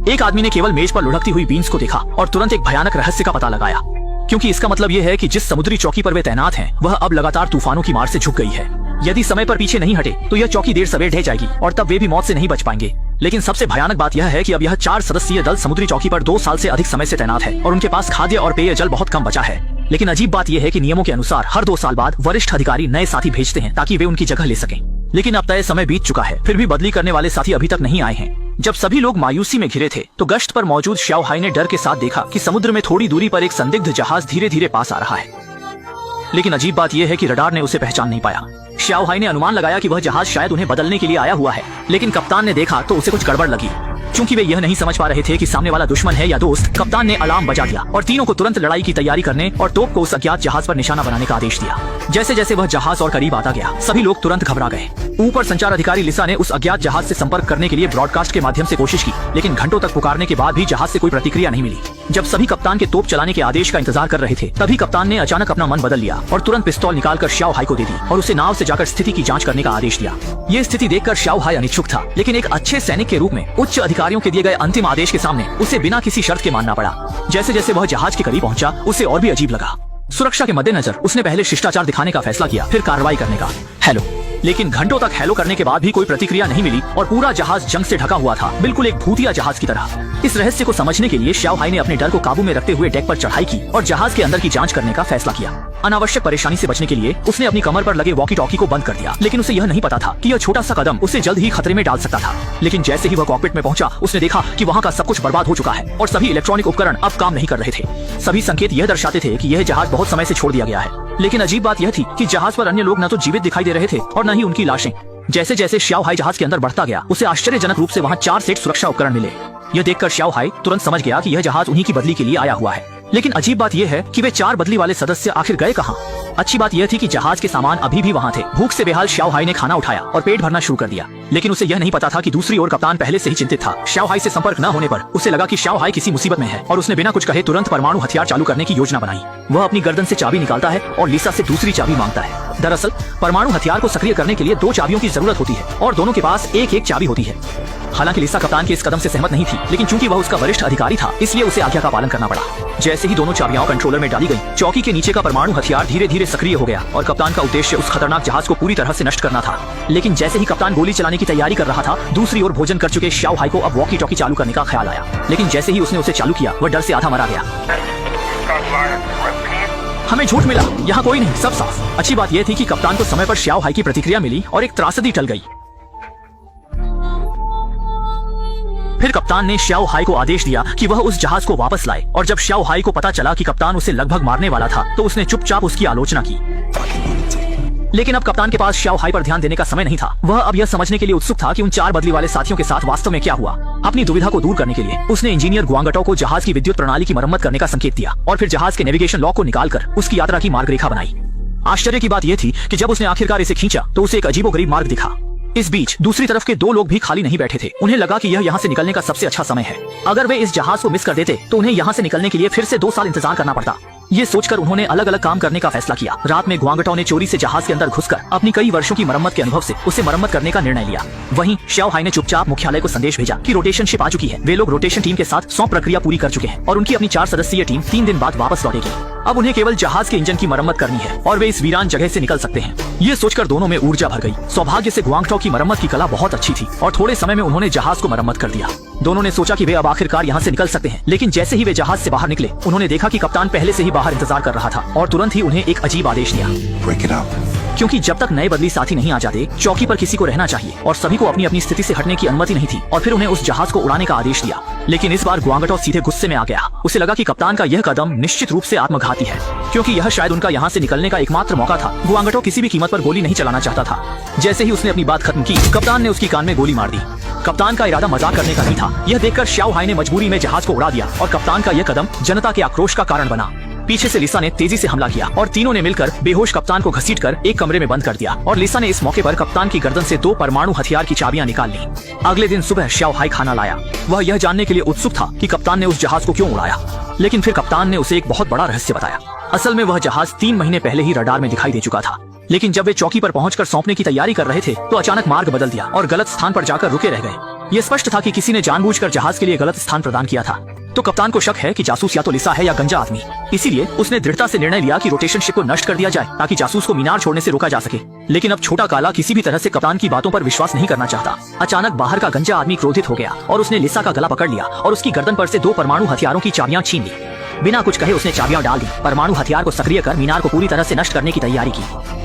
एक आदमी ने केवल मेज पर लुढ़कती हुई बीन्स को देखा और तुरंत एक भयानक रहस्य का पता लगाया, क्योंकि इसका मतलब यह है कि जिस समुद्री चौकी पर वे तैनात हैं, वह अब लगातार तूफानों की मार से झुक गई है। यदि समय पर पीछे नहीं हटे तो यह चौकी देर सवेर ढह जाएगी और तब वे भी मौत से नहीं बच पाएंगे। लेकिन सबसे भयानक बात यह है कि अब यह 4 सदस्यीय दल समुद्री चौकी पर 2 साल से अधिक समय से तैनात है और उनके पास खाद्य और पेयजल बहुत कम बचा है। लेकिन अजीब बात यह है कि नियमों के अनुसार हर 2 साल बाद वरिष्ठ अधिकारी नए साथी भेजते हैं ताकि वे उनकी जगह ले सकें। लेकिन अब तय समय बीत चुका है, फिर भी बदली करने वाले साथी अभी तक नहीं आए हैं। जब सभी लोग मायूसी में घिरे थे तो गश्त पर मौजूद श्याओ हाई ने डर के साथ देखा कि समुद्र में थोड़ी दूरी पर एक संदिग्ध जहाज धीरे धीरे पास आ रहा है। लेकिन अजीब बात यह है कि रडार ने उसे पहचान नहीं पाया। श्याओ हाई ने अनुमान लगाया कि वह जहाज शायद उन्हें बदलने के लिए आया हुआ है, लेकिन कप्तान ने देखा तो उसे कुछ गड़बड़ लगी। चूंकि वे यह नहीं समझ पा रहे थे कि सामने वाला दुश्मन है या दोस्त, कप्तान ने अलार्म बजा दिया और तीनों को तुरंत लड़ाई की तैयारी करने और तोप को उस अज्ञात जहाज पर निशाना बनाने का आदेश दिया। जैसे जैसे वह जहाज और करीब आता गया, सभी लोग तुरंत घबरा गए। ऊपर संचार अधिकारी लिसा ने उस अज्ञात जहाज से संपर्क करने के लिए ब्रॉडकास्ट के माध्यम से कोशिश की, लेकिन घंटों तक पुकारने के बाद भी जहाज से कोई प्रतिक्रिया नहीं मिली। जब सभी कप्तान के तोप चलाने के आदेश का इंतजार कर रहे थे, तभी कप्तान ने अचानक अपना मन बदल लिया और तुरंत पिस्तौल निकालकर श्याओ हाई को दे दी और उसे नाव से जाकर स्थिति की जांच करने का आदेश दिया। ये स्थिति देखकर श्याओ हाई अनिच्छुक था, लेकिन एक अच्छे सैनिक के रूप में उच्च अधिकारियों के दिए गए अंतिम आदेश के सामने उसे बिना किसी शर्त के मानना पड़ा। जैसे जैसे वह जहाज के करीब पहुंचा, उसे और भी अजीब लगा। सुरक्षा के मद्देनजर उसने पहले शिष्टाचार दिखाने का फैसला किया, फिर कार्रवाई करने का। हेलो। लेकिन घंटों तक हेलो करने के बाद भी कोई प्रतिक्रिया नहीं मिली और पूरा जहाज जंग से ढका हुआ था, बिल्कुल एक भूतिया जहाज की तरह। इस रहस्य को समझने के लिए श्याओ हाई ने अपने डर को काबू में रखते हुए डेक पर चढ़ाई की और जहाज के अंदर की जांच करने का फैसला किया। अनावश्यक परेशानी से बचने के लिए उसने अपनी कमर पर लगे वॉकी टॉकी को बंद कर दिया, लेकिन उसे यह नहीं पता था कि यह छोटा सा कदम उसे जल्द ही खतरे में डाल सकता था। लेकिन जैसे ही वह कॉकपिट में पहुंचा, उसने देखा कि वहां का सब कुछ बर्बाद हो चुका है और सभी इलेक्ट्रॉनिक उपकरण अब काम नहीं कर रहे थे। सभी संकेत यह दर्शाते थे कि यह जहाज बहुत समय से छोड़ दिया गया है। लेकिन अजीब बात यह थी कि जहाज पर अन्य लोग न तो जीवित दिखाई दे रहे थे और न ही उनकी लाशें। जैसे जैसे श्याओ हाई जहाज के अंदर बढ़ता गया, उसे आश्चर्यजनक रूप से वहां 4 सेट सुरक्षा उपकरण मिले। यह देखकर श्याओ हाई तुरंत समझ गया कि यह जहाज उन्हीं की बदली के लिए आया हुआ है। लेकिन अजीब बात यह है कि वे 4 बदली वाले सदस्य आखिर गए कहां? अच्छी बात यह थी कि जहाज के सामान अभी भी वहां थे। भूख से बेहाल श्याओ हाई ने खाना उठाया और पेट भरना शुरू कर दिया, लेकिन उसे यह नहीं पता था कि दूसरी ओर कप्तान पहले से ही चिंतित था। श्याओ हाई से संपर्क न होने पर उसे लगा कि श्याओ हाई किसी मुसीबत में है और उसने बिना कुछ कहे तुरंत परमाणु हथियार चालू करने की योजना बनाई। वह अपनी गर्दन से चाबी निकालता है और लिसा से दूसरी चाबी मांगता है। दरअसल परमाणु हथियार को सक्रिय करने के लिए 2 चाबियों की जरूरत होती है और दोनों के पास एक एक चाबी होती है। हालांकि लिसा कप्तान के इस कदम से सहमत नहीं थी, लेकिन चूंकि वह उसका वरिष्ठ अधिकारी था, इसलिए उसे आज्ञा का पालन करना पड़ा। जैसे ही दोनों चाबियां कंट्रोलर में डाली गई, चौकी के नीचे का परमाणु हथियार धीरे धीरे सक्रिय हो गया और कप्तान का उद्देश्य उस खतरनाक जहाज को पूरी तरह से नष्ट करना था। लेकिन जैसे ही कप्तान गोली चलाने की तैयारी कर रहा था, दूसरी ओर भोजन कर चुके श्याओ हाई को अब वॉकी टॉकी चालू करने का ख्याल आया। लेकिन जैसे ही उसने उसे चालू किया, वह डर से आधा मरा गया। हमें झूठ मिला, यहाँ कोई नहीं, सब साफ। अच्छी बात यह थी कि कप्तान को समय पर श्याओ हाई की प्रतिक्रिया मिली और एक त्रासदी टल गई। फिर कप्तान ने श्याओ हाई को आदेश दिया कि वह उस जहाज को वापस लाए और जब श्याओ हाई को पता चला कि कप्तान उसे लगभग मारने वाला था, तो उसने चुपचाप उसकी आलोचना की। लेकिन अब कप्तान के पास श्याओ हाई पर ध्यान देने का समय नहीं था। वह अब यह समझने के लिए उत्सुक था कि उन 4 बदली वाले साथियों के साथ वास्तव में क्या हुआ। अपनी दुविधा को दूर करने के लिए उसने इंजीनियर गुआंगटो को जहाज की विद्युत प्रणाली की मरम्मत करने का संकेत दिया और फिर जहाज के नेविगेशन लॉक को निकालकर उसकी यात्रा की मार्गरेखा बनाई। आश्चर्य की बात यह थी कि जब उसने आखिरकार इसे खींचा तो उसे एक अजीबोगरीब मार्ग दिखा। इस बीच दूसरी तरफ के 2 लोग भी खाली नहीं बैठे थे। उन्हें लगा कि यह यहाँ से निकलने का सबसे अच्छा समय है। अगर वे इस जहाज को मिस कर देते तो उन्हें यहाँ से निकलने के लिए फिर से 2 साल इंतजार करना पड़ता। ये सोचकर उन्होंने अलग अलग काम करने का फैसला किया। रात में गुआंगटो ने चोरी से जहाज के अंदर घुसकर अपनी कई वर्षों की मरम्मत के अनुभव से उसे मरम्मत करने का निर्णय लिया। वहीं श्याओ हाई ने चुपचाप मुख्यालय को संदेश भेजा कि रोटेशन शिप आ चुकी है। वे लोग रोटेशन टीम के साथ 100 प्रक्रिया पूरी कर चुके हैं और उनकी अपनी 4 सदस्यीय टीम 3 दिन बाद वापस लौटेगी। अब उन्हें केवल जहाज के इंजन की मरम्मत करनी है और वे इस वीरान जगह से निकल सकते हैं। ये सोचकर दोनों में ऊर्जा भर गई। सौभाग्य से गुआंगटो की मरम्मत की कला बहुत अच्छी थी और थोड़े समय में उन्होंने जहाज को मरम्मत कर दिया। दोनों ने सोचा कि वे अब आखिरकार यहाँ से निकल सकते हैं, लेकिन जैसे ही वे जहाज से बाहर निकले, उन्होंने देखा कि कप्तान पहले से ही बाहर इंतजार कर रहा था और तुरंत ही उन्हें एक अजीब आदेश दिया। Break it up. क्योंकि जब तक नए बदली साथी नहीं आ जाते, चौकी पर किसी को रहना चाहिए और सभी को अपनी अपनी स्थिति से हटने की अनुमति नहीं थी। और फिर उन्हें उस जहाज को उड़ाने का आदेश दिया। लेकिन इस बार गुआंगटो सीधे गुस्से में आ गया। उसे लगा कि कप्तान का यह कदम निश्चित रूप से आत्मघाती है, क्योंकि यह शायद उनका यहाँ से निकलने का एकमात्र मौका था। गुआंगटो किसी भी कीमत पर गोली नहीं चलाना चाहता था। जैसे ही उसने अपनी बात खत्म की, कप्तान ने उसकी कान में गोली मार दी। कप्तान का इरादा मजाक करने का नहीं था। यह देखकर श्याओ हाई ने मजबूरी में जहाज को उड़ा दिया और कप्तान का यह कदम जनता के आक्रोश का कारण बना। पीछे से लिसा ने तेजी से हमला किया और तीनों ने मिलकर बेहोश कप्तान को घसीटकर एक कमरे में बंद कर दिया और लिसा ने इस मौके पर कप्तान की गर्दन से 2 परमाणु हथियार की चाबियां निकाल ली। अगले दिन सुबह श्याओ हाई खाना लाया। वह यह जानने के लिए उत्सुक था कि कप्तान ने उस जहाज को क्यों उड़ाया, लेकिन फिर कप्तान ने उसे एक बहुत बड़ा रहस्य बताया। असल में वह जहाज 3 महीने पहले ही रडार में दिखाई दे चुका था, लेकिन जब वे चौकी पर पहुंचकर सौंपने की तैयारी कर रहे थे तो अचानक मार्ग बदल दिया और गलत स्थान पर जाकर रुके रह गए। यह स्पष्ट था कि किसी ने जानबूझकर जहाज के लिए गलत स्थान प्रदान किया था। तो कप्तान को शक है कि जासूस या तो लिसा है या गंजा आदमी। इसीलिए उसने दृढ़ता से निर्णय लिया कि रोटेशन शिप को नष्ट कर दिया जाए ताकि जासूस को मीनार छोड़ने से रोका जा सके। लेकिन अब छोटा काला किसी भी तरह से कप्तान की बातों पर विश्वास नहीं करना चाहता। अचानक बाहर का गंजा आदमी क्रोधित हो गया और उसने लिसा का गला पकड़ लिया और उसकी गर्दन पर से 2 परमाणु हथियारों की चाबियां छीन ली। बिना कुछ कहे उसने चाबियां डाल दी, परमाणु हथियार को सक्रिय कर मीनार को पूरी तरह से नष्ट करने की तैयारी की।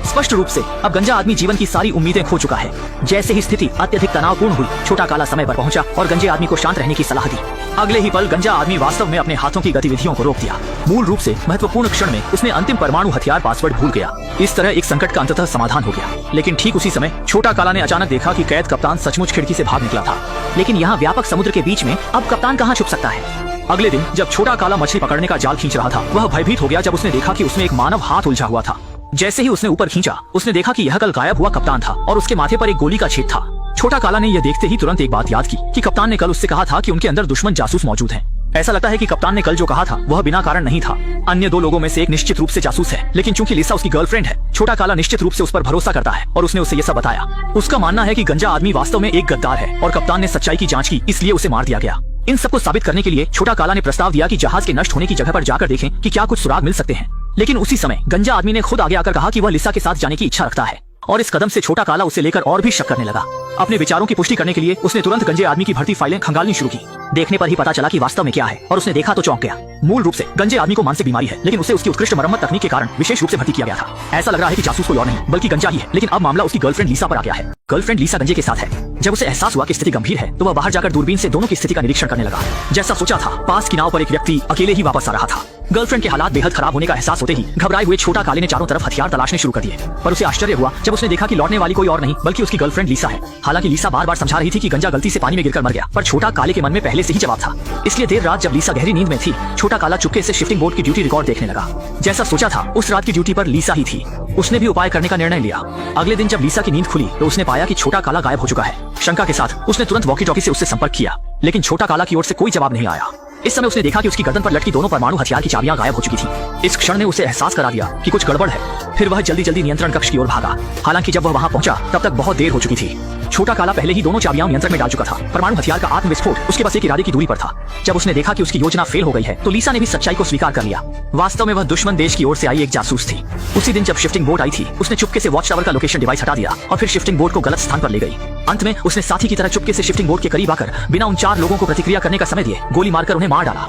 स्पष्ट रूप से अब गंजा आदमी जीवन की सारी उम्मीदें खो चुका है। जैसे ही स्थिति अत्यधिक तनावपूर्ण हुई, छोटा काला समय पर पहुंचा और गंजे आदमी को शांत रहने की सलाह दी। अगले ही पल गंजा आदमी वास्तव में अपने हाथों की गतिविधियों को रोक दिया। मूल रूप से महत्वपूर्ण क्षण में उसने अंतिम परमाणु हथियार पासवर्ड भूल गया। इस तरह एक संकट का अंततः समाधान हो गया। लेकिन ठीक उसी समय छोटा काला ने अचानक देखा कि कैद कप्तान सचमुच खिड़की से भाग निकला था। लेकिन यहाँ व्यापक समुद्र के बीच में अब कप्तान कहाँ छुप सकता है। अगले दिन जब छोटा काला मछली पकड़ने का जाल खींच रहा था, वह भयभीत हो गया जब उसने देखा कि उसमें एक मानव हाथ उलझा हुआ था। जैसे ही उसने ऊपर खींचा, उसने देखा कि यह कल गायब हुआ कप्तान था और उसके माथे पर एक गोली का छेद था। छोटा काला ने यह देखते ही तुरंत एक बात याद की कि कप्तान ने कल उससे कहा था कि उनके अंदर दुश्मन जासूस मौजूद हैं। ऐसा लगता है कि कप्तान ने कल जो कहा था वह बिना कारण नहीं था। अन्य 2 लोगों में से एक निश्चित रूप से जासूस है, लेकिन चूंकि लिसा उसकी गर्लफ्रेंड है, छोटा काला निश्चित रूप से उस पर भरोसा करता है और उसने उसे यह सब बताया। उसका मानना है कि गंजा आदमी वास्तव में एक गद्दार है और कप्तान ने सच्चाई की जांच की, इसलिए उसे मार दिया गया। इन सबको साबित करने के लिए छोटा काला ने प्रस्ताव दिया कि जहाज के नष्ट होने की जगह पर जाकर देखें कि क्या कुछ सुराग मिल सकते हैं। लेकिन उसी समय गंजा आदमी ने खुद आगे आकर कहा कि वह लिसा के साथ जाने की इच्छा रखता है और इस कदम से छोटा काला उसे लेकर और भी शक करने लगा। अपने विचारों की पुष्टि करने के लिए उसने तुरंत गंजे आदमी की भर्ती फाइलें खंगालनी शुरू की। देखने पर ही पता चला कि वास्तव में क्या है और उसने देखा तो चौंक गया। मूल रूप से गंजे आदमी को मानसिक बीमारी है, लेकिन उसे उसकी उत्कृष्ट मरम्मत तकनीक के कारण विशेष रूप से भर्ती किया गया था। ऐसा लग रहा है कि जासूस कोई और नहीं बल्कि गंजा ही है। लेकिन अब मामला उसकी गर्लफ्रेंड लिसा पर आ गया है। गर्लफ्रेंड लिसा गंजे के साथ है। जब उसे एहसास हुआ कि स्थिति गंभीर है, तो वह बाहर जाकर दूरबीन से दोनों की स्थिति का निरीक्षण करने लगा। जैसा सोचा था, पास की नाव पर एक व्यक्ति अकेले ही वापस आ रहा था। गर्लफ्रेंड के हालात बेहद खराब होने का एहसास होते ही घबराए हुए छोटा काले ने चारों तरफ हथियार तलाशने शुरू कर दिए। पर उसे आश्चर्य हुआ जब उसने देखा कि लौटने वाली कोई और नहीं बल्कि उसकी गर्लफ्रेंड लिसा है। हालांकि लिसा बार बार समझा रही थी कि गंजा गलती से पानी में गिरकर मर गया, पर छोटा काले के मन में पहले से ही जवाब था। इसलिए देर रात जब लिसा गहरी नींद में थी, छोटा काला चुपके से शिफ्टिंग बोट की ड्यूटी रिकॉर्ड देखने लगा। जैसा सोचा था, उस रात की ड्यूटी पर लिसा ही थी। उसने भी उपाय करने का निर्णय लिया। अगले दिन जब लिसा की नींद खुली तो उसने पाया कि छोटा काला गायब हो चुका है। शंका के साथ उसने तुरंत वॉकी टॉकी से उससे संपर्क किया, लेकिन छोटा काला की ओर से कोई जवाब नहीं आया। इस समय उसने देखा कि उसकी गर्दन पर लटकी दोनों परमाणु हथियार की चाबियां गायब हो चुकी थी। इस क्षण ने उसे एहसास करा दिया कि कुछ गड़बड़ है। फिर वह जल्दी जल्दी नियंत्रण कक्ष की ओर भागा। हालांकि जब वह वहां पहुंचा तब तक बहुत देर हो चुकी थी। छोटा काला पहले ही दोनों चाबियां नियंत्रण में डाल चुका था। परमाणु हथियार का आत्मविस्फोट उसके पास एक इरादे की दूरी पर था। जब उसने देखा कि उसकी योजना फेल हो गई है, तो लिसा ने भी सच्चाई को स्वीकार कर लिया। वास्तव में वह दुश्मन देश की ओर से आई एक जासूस थी। उसी दिन जब शिफ्टिंग बोट आई थी, उसने चुपके से वॉच टावर का लोकेशन डिवाइस हटा दिया और फिर शिफ्टिंग बोट को गलत स्थान पर ले गई। अंत में उसने साथी की तरह चुपके से शिफ्टिंग बोट के करीब आकर बिना उन 4 लोगों को प्रतिक्रिया करने का समय दिए गोली मारकर उन्हें मार डाला।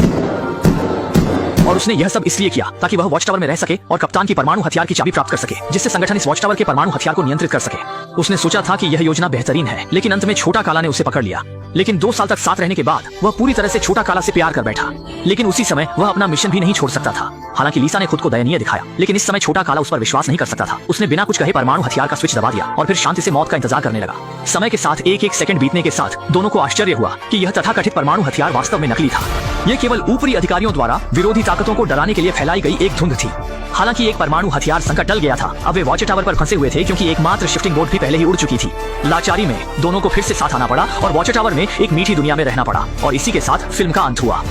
और उसने यह सब इसलिए किया ताकि वह वॉच टावर में रह सके और कप्तान की परमाणु हथियार की चाबी प्राप्त कर सके, जिससे संगठन इस वॉच टावर के परमाणु हथियार को नियंत्रित कर सके। उसने सोचा था कि यह योजना बेहतरीन है, लेकिन अंत में छोटा काला ने उसे पकड़ लिया। लेकिन 2 साल तक साथ रहने के बाद वह पूरी तरह से छोटा काला से प्यार कर बैठा। लेकिन उसी समय वह अपना मिशन भी नहीं छोड़ सकता था। हालांकि लिसा ने खुद को दयनीय दिखाया, लेकिन इस समय छोटा काला उस पर विश्वास नहीं कर सकता था। उसने बिना कुछ कहे परमाणु हथियार का स्विच दबा दिया और फिर शांति से मौत का इंतजार करने लगा। समय के साथ एक सेकंड बीतने के साथ दोनों को आश्चर्य हुआ कि यह तथाकथित परमाणु हथियार वास्तव में नकली था। यह केवल ऊपरी अधिकारियों द्वारा विरोधी ताकतों को डराने के लिए फैलाई गई एक धुंध थी। हालांकि एक परमाणु हथियार संकट टल गया था। अब वे वॉच टावर पर फंसे हुए थे, क्योंकि एकमात्र शिफ्टिंग बोट भी पहले ही उड़ चुकी थी। लाचारी में दोनों को फिर से साथ आना पड़ा और वॉच टावर में एक मीठी दुनिया में रहना पड़ा। और इसी के साथ फिल्म का अंत हुआ।